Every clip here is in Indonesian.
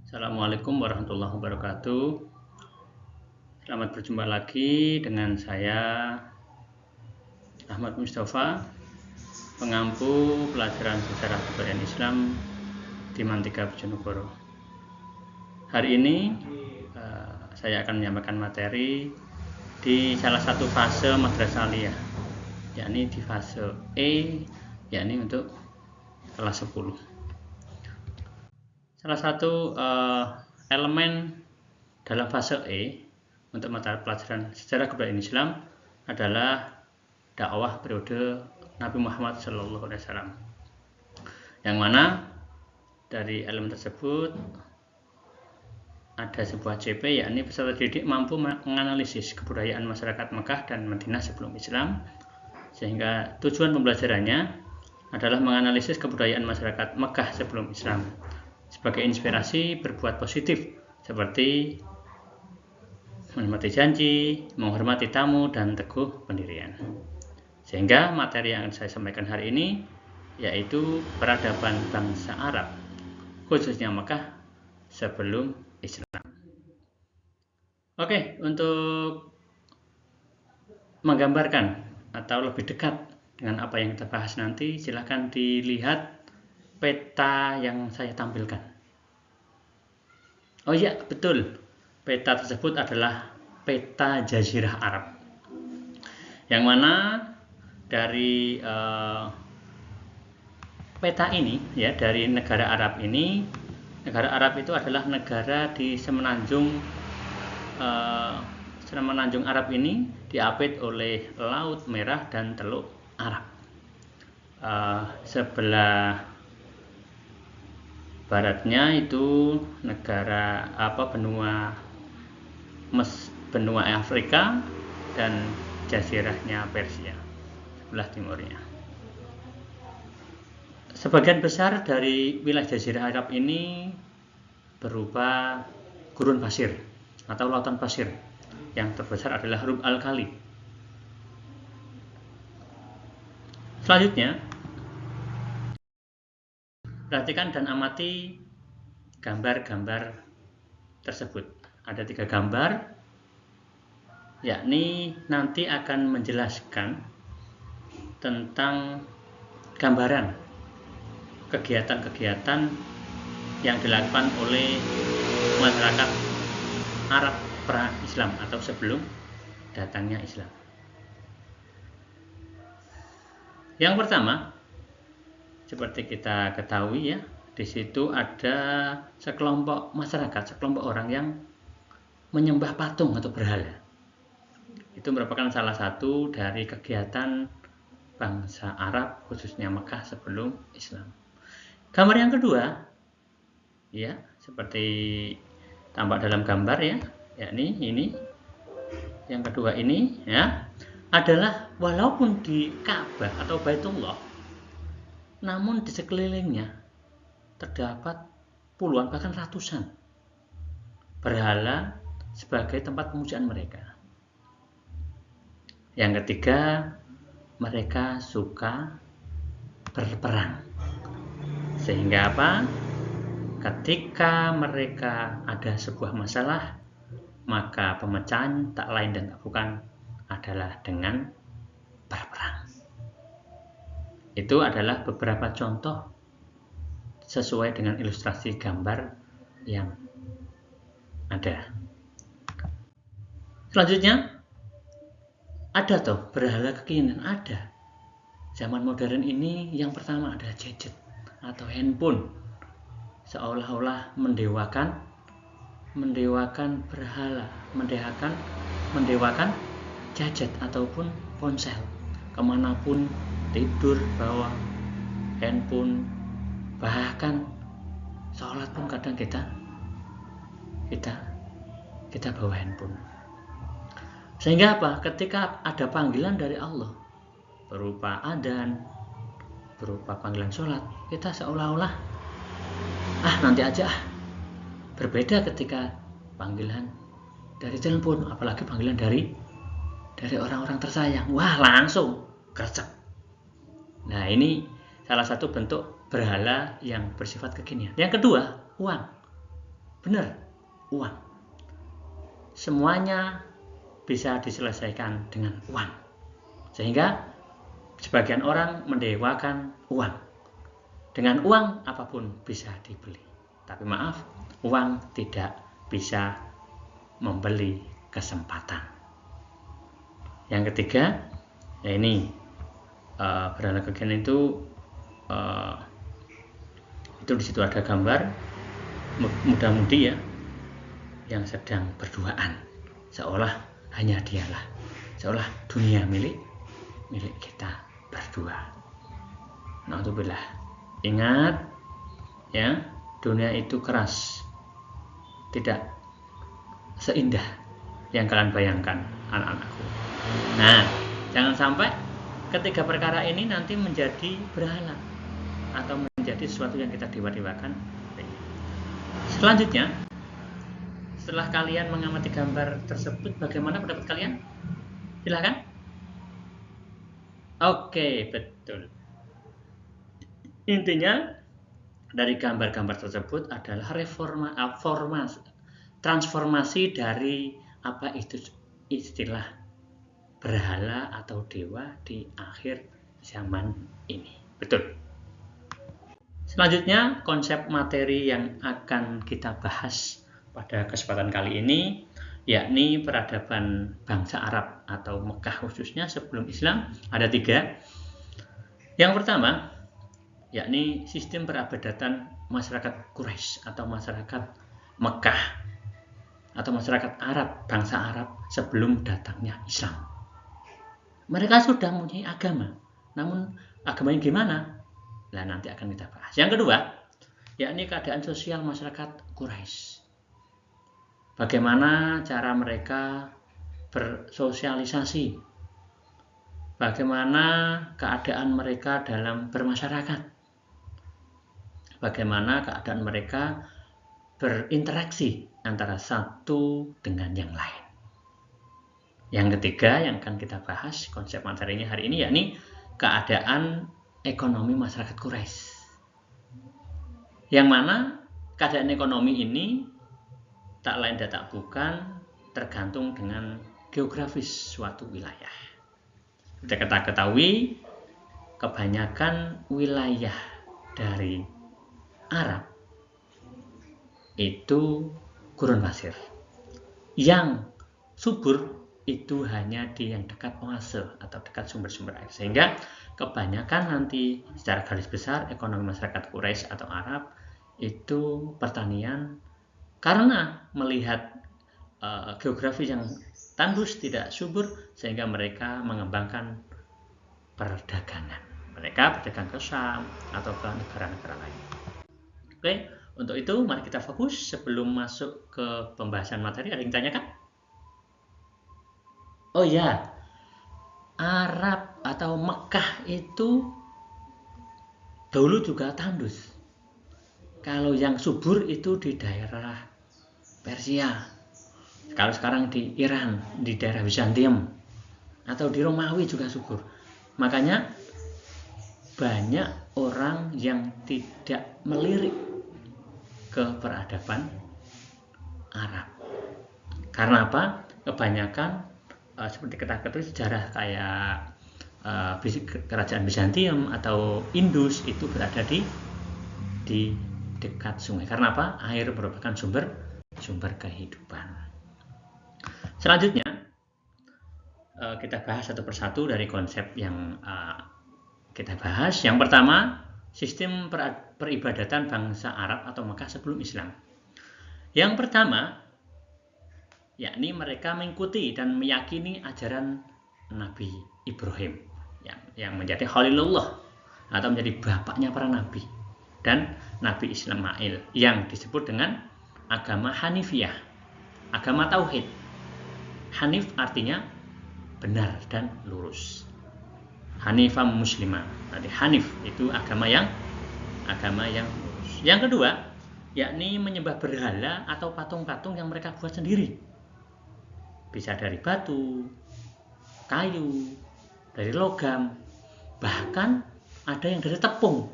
Assalamualaikum warahmatullahi wabarakatuh. Selamat berjumpa lagi dengan saya Ahmad Mustafa, pengampu pelajaran sejarah kebudayaan Islam di Mantika Bojonegoro. Hari ini saya akan menyampaikan materi di salah satu fase madrasah aliyah, yakni di fase E, yakni untuk kelas 10. Salah satu elemen dalam fase E untuk mata pelajaran sejarah kebudayaan Islam adalah dakwah periode Nabi Muhammad SAW, yang mana dari elemen tersebut ada sebuah CP, yakni peserta didik mampu menganalisis kebudayaan masyarakat Mekah dan Madinah sebelum Islam, sehingga tujuan pembelajarannya adalah menganalisis kebudayaan masyarakat Mekah sebelum Islam sebagai inspirasi berbuat positif seperti menepati janji, menghormati tamu, dan teguh pendirian. Sehingga materi yang saya sampaikan hari ini yaitu peradaban bangsa Arab, khususnya Mekah sebelum Islam. Oke, untuk menggambarkan atau lebih dekat dengan apa yang kita bahas nanti, silahkan dilihat peta yang saya tampilkan. Oh iya, betul. Peta tersebut adalah peta Jazirah Arab, yang mana dari peta ini, ya, dari negara Arab ini, negara Arab itu adalah negara di semenanjung Arab ini diapit oleh Laut Merah dan Teluk Arab. Sebelah baratnya itu negara benua Afrika dan jazirahnya Persia sebelah timurnya. Sebagian besar dari wilayah jazirah Arab ini berupa gurun pasir atau lautan pasir. Yang terbesar adalah Rub al-Khali. Selanjutnya, perhatikan dan amati gambar-gambar tersebut. Ada 3 gambar, yakni nanti akan menjelaskan tentang gambaran kegiatan-kegiatan yang dilakukan oleh masyarakat Arab pra-Islam atau sebelum datangnya Islam. Yang pertama, seperti kita ketahui, ya, di situ ada sekelompok masyarakat, sekelompok orang yang menyembah patung atau berhala. Itu merupakan salah satu dari kegiatan bangsa Arab, khususnya Mekah sebelum Islam. Gambar yang kedua, ya, seperti tampak dalam gambar, ya, yakni ini. Yang kedua ini, ya, adalah walaupun di Ka'bah atau Baitullah, namun di sekelilingnya terdapat puluhan bahkan ratusan berhala sebagai tempat pemujaan mereka. Yang ketiga, mereka suka berperang. Sehingga apa? Ketika mereka ada sebuah masalah, maka pemecahan tak lain dan tak bukan adalah dengan berperang. Itu adalah beberapa contoh sesuai dengan ilustrasi gambar yang ada. Selanjutnya, ada toh berhala kekinian, ada. Zaman modern ini yang pertama ada gadget atau handphone, seolah-olah mendewakan berhala, mendewakan gadget ataupun ponsel. Kemanapun tidur bawa handphone, bahkan sholat pun kadang kita bawa handphone. Sehingga apa? Ketika ada panggilan dari Allah berupa adzan, berupa panggilan sholat, kita seolah-olah nanti aja. Berbeda ketika panggilan dari telepon, apalagi panggilan dari orang-orang tersayang. Wah, langsung gercep. Nah, ini salah satu bentuk berhala yang bersifat kekinian. Yang kedua, uang. Benar, uang. Semuanya bisa diselesaikan dengan uang. Sehingga sebagian orang mendewakan uang. Dengan uang apapun bisa dibeli. Tapi maaf, uang tidak bisa membeli kesempatan. Yang ketiga, ya ini berhala kegen itu di situ ada gambar muda-mudi ya yang sedang berduaan, seolah hanya dialah, seolah dunia milik kita berdua. Naudzubillah. Ingat ya, dunia itu keras, tidak seindah yang kalian bayangkan, anak-anakku. Nah, jangan sampai ketiga perkara ini nanti menjadi berhala atau menjadi sesuatu yang kita dewa-dewakan. Selanjutnya, setelah kalian mengamati gambar tersebut, bagaimana pendapat kalian? Silahkan. Oke, betul. Intinya dari gambar-gambar tersebut adalah transformasi dari apa itu istilah berhala atau dewa di akhir zaman ini. Betul. Selanjutnya, konsep materi yang akan kita bahas pada kesempatan kali ini yakni peradaban bangsa Arab atau Mekah khususnya sebelum Islam. Ada 3. Yang pertama yakni sistem perabadatan masyarakat Quraisy atau masyarakat Mekah atau masyarakat Arab, bangsa Arab sebelum datangnya Islam. Mereka sudah mempunyai agama, namun agamanya gimana? Nah, nanti akan kita bahas. Yang kedua, yakni keadaan sosial masyarakat Quraisy. Bagaimana cara mereka bersosialisasi? Bagaimana keadaan mereka dalam bermasyarakat? Bagaimana keadaan mereka berinteraksi antara satu dengan yang lain? Yang ketiga yang akan kita bahas konsep materinya hari ini yakni keadaan ekonomi masyarakat Quraisy. Yang mana keadaan ekonomi ini tak lain dan tak bukan tergantung dengan geografis suatu wilayah. Kita ketahui kebanyakan wilayah dari Arab itu gurun pasir. Yang subur itu hanya di yang dekat oase atau dekat sumber-sumber air. Sehingga kebanyakan nanti secara garis besar ekonomi masyarakat Quraisy atau Arab itu pertanian, karena melihat geografi yang tandus tidak subur sehingga mereka mengembangkan perdagangan. Mereka berdagang ke Syam atau ke negara-negara lain. Oke, untuk itu mari kita fokus sebelum masuk ke pembahasan materi. Ada yang tanyakan? Oh ya, Arab atau Mekah itu dulu juga tandus. Kalau yang subur itu di daerah Persia. Kalau sekarang di Iran, di daerah Bizantium atau di Romawi juga subur. Makanya banyak orang yang tidak melirik ke peradaban Arab. Karena apa? Kebanyakan seperti kita ketahui sejarah kayak kerajaan Bizantium atau Indus itu berada di dekat sungai. Karena apa? Air merupakan sumber kehidupan. Selanjutnya kita bahas satu persatu dari konsep yang kita bahas. Yang pertama, sistem peribadatan bangsa Arab atau Mekah sebelum Islam. Yang pertama, yakni mereka mengikuti dan meyakini ajaran Nabi Ibrahim yang menjadi Khalilullah atau menjadi bapaknya para nabi, dan Nabi Ismail yang disebut dengan agama Hanifiyah, agama Tauhid. Hanif artinya benar dan lurus. Hanifah muslimah. Jadi Hanif itu agama yang lurus. Yang kedua, yakni menyembah berhala atau patung-patung yang mereka buat sendiri. Bisa dari batu, kayu, dari logam, bahkan ada yang dari tepung.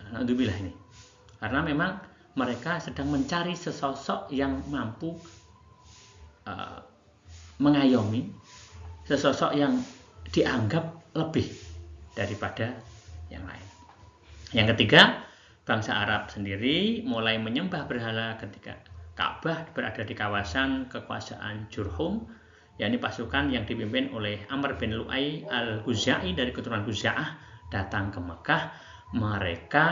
Alhamdulillah ini. Karena memang mereka sedang mencari sesosok yang mampu mengayomi, sesosok yang dianggap lebih daripada yang lain. Yang ketiga, bangsa Arab sendiri mulai menyembah berhala ketika Ka'bah berada di kawasan kekuasaan Jurhum, yakni pasukan yang dipimpin oleh Amr bin Lu'ay al-Ghuzai dari keturunan Ghuza'ah datang ke Mekah. Mereka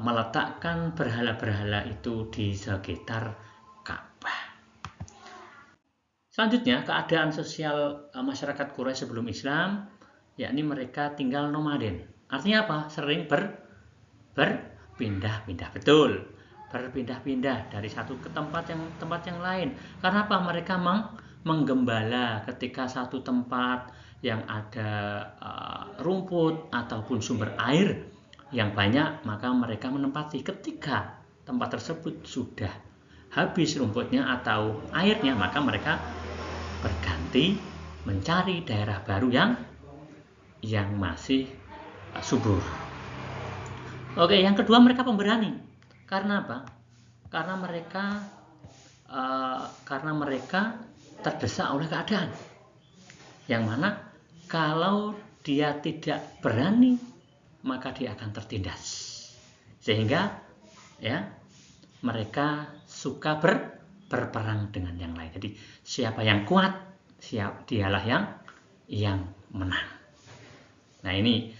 meletakkan berhala-berhala itu di sekitar Ka'bah. Selanjutnya, keadaan sosial masyarakat Quraisy sebelum Islam, yakni mereka tinggal nomaden. Artinya apa? Sering berpindah-pindah. Betul, berpindah-pindah dari satu ke tempat yang lain. Karena apa? Mereka menggembala ketika satu tempat yang ada rumput ataupun sumber air yang banyak, maka mereka menempati. Ketika tempat tersebut sudah habis rumputnya atau airnya, maka mereka berganti mencari daerah baru yang masih subur. Oke, yang kedua, mereka pemberani. Karena apa? Karena mereka terdesak oleh keadaan. Yang mana kalau dia tidak berani, maka dia akan tertindas. Sehingga ya, mereka suka berperang dengan yang lain. Jadi siapa yang kuat, dialah yang menang. Nah, ini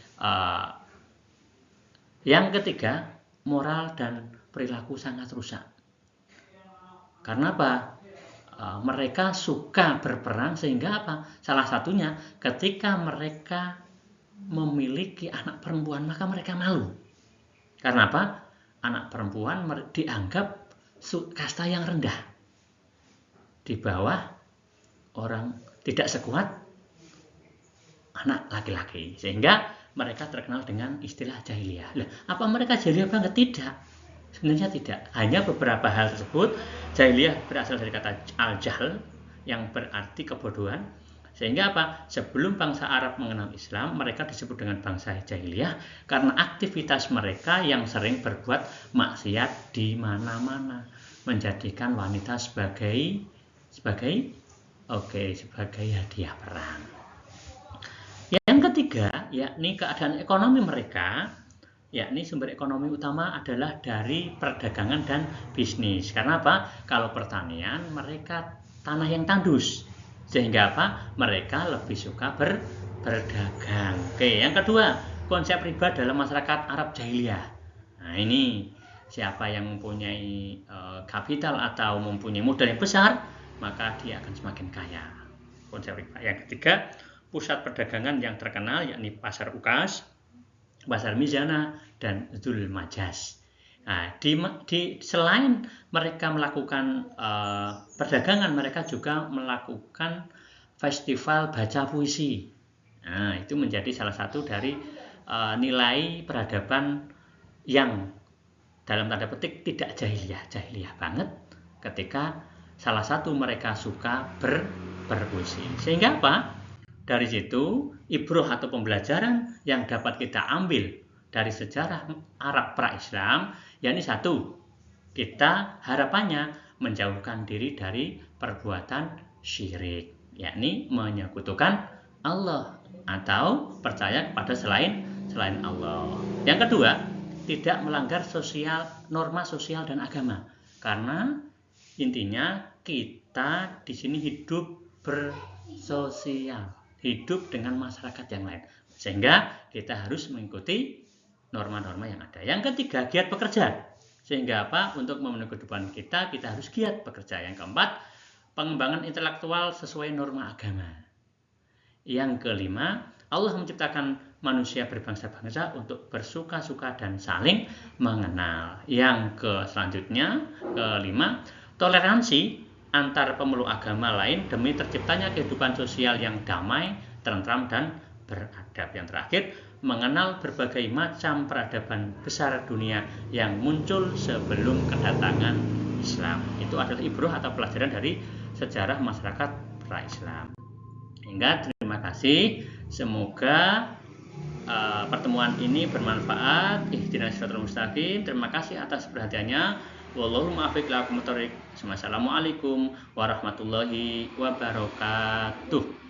yang ketiga, moral dan perilaku sangat rusak. Karena apa? Mereka suka berperang sehingga apa? Salah satunya ketika mereka memiliki anak perempuan, maka mereka malu. Karena apa? Anak perempuan dianggap kasta yang rendah, di bawah orang, tidak sekuat anak laki-laki, sehingga mereka terkenal dengan istilah jahiliyah. Lah, apa mereka jahiliyah banget? Tidak. Sebenarnya tidak. Hanya beberapa hal tersebut. Jahiliyah berasal dari kata al-jahl yang berarti kebodohan. Sehingga apa? Sebelum bangsa Arab mengenal Islam, mereka disebut dengan bangsa jahiliyah karena aktivitas mereka yang sering berbuat maksiat di mana-mana, menjadikan wanita sebagai hadiah perang. Yang ketiga, yakni keadaan ekonomi mereka, yakni sumber ekonomi utama adalah dari perdagangan dan bisnis. Karena apa? Kalau pertanian, mereka tanah yang tandus. Sehingga apa? Mereka lebih suka berdagang. Oke, yang kedua, konsep riba dalam masyarakat Arab jahiliyah. Nah, ini siapa yang mempunyai kapital atau mempunyai modal yang besar, maka dia akan semakin kaya. Konsep riba. Yang ketiga, pusat perdagangan yang terkenal yakni Pasar Ukas, Pasar Mizana, dan Dzul Majas. Nah, selain mereka melakukan perdagangan, mereka juga melakukan festival baca puisi. Nah, itu menjadi salah satu dari nilai peradaban yang dalam tanda petik tidak jahiliyah banget, ketika salah satu mereka suka berpuisi. Sehingga apa? Dari situ ibroh atau pembelajaran yang dapat kita ambil dari sejarah Arab pra-Islam, yakni satu, kita harapannya menjauhkan diri dari perbuatan syirik, yakni menyekutukan Allah atau percaya kepada selain Allah. Yang kedua, tidak melanggar norma sosial dan agama, karena intinya kita di sini hidup bersosial, hidup dengan masyarakat yang lain, sehingga kita harus mengikuti norma-norma yang ada. Yang ketiga, giat bekerja. Sehingga apa? Untuk memenuhi kehidupan kita harus giat bekerja. Yang keempat, pengembangan intelektual sesuai norma agama. Yang kelima, Allah menciptakan manusia berbangsa-bangsa untuk bersuka-suka dan saling mengenal. Yang selanjutnya, kelima, toleransi antar pemeluk agama lain demi terciptanya kehidupan sosial yang damai, tentram, dan beradab. Yang terakhir, mengenal berbagai macam peradaban besar dunia yang muncul sebelum kedatangan Islam. Itu adalah ibroh atau pelajaran dari sejarah masyarakat pra-Islam. Hingga terima kasih. Semoga pertemuan ini bermanfaat. Ihdinas siratal mustaqim. Terima kasih atas perhatiannya. Wallahu muwaffiq ila aqwamit thoriq. Wassalamualaikum warahmatullahi wabarakatuh.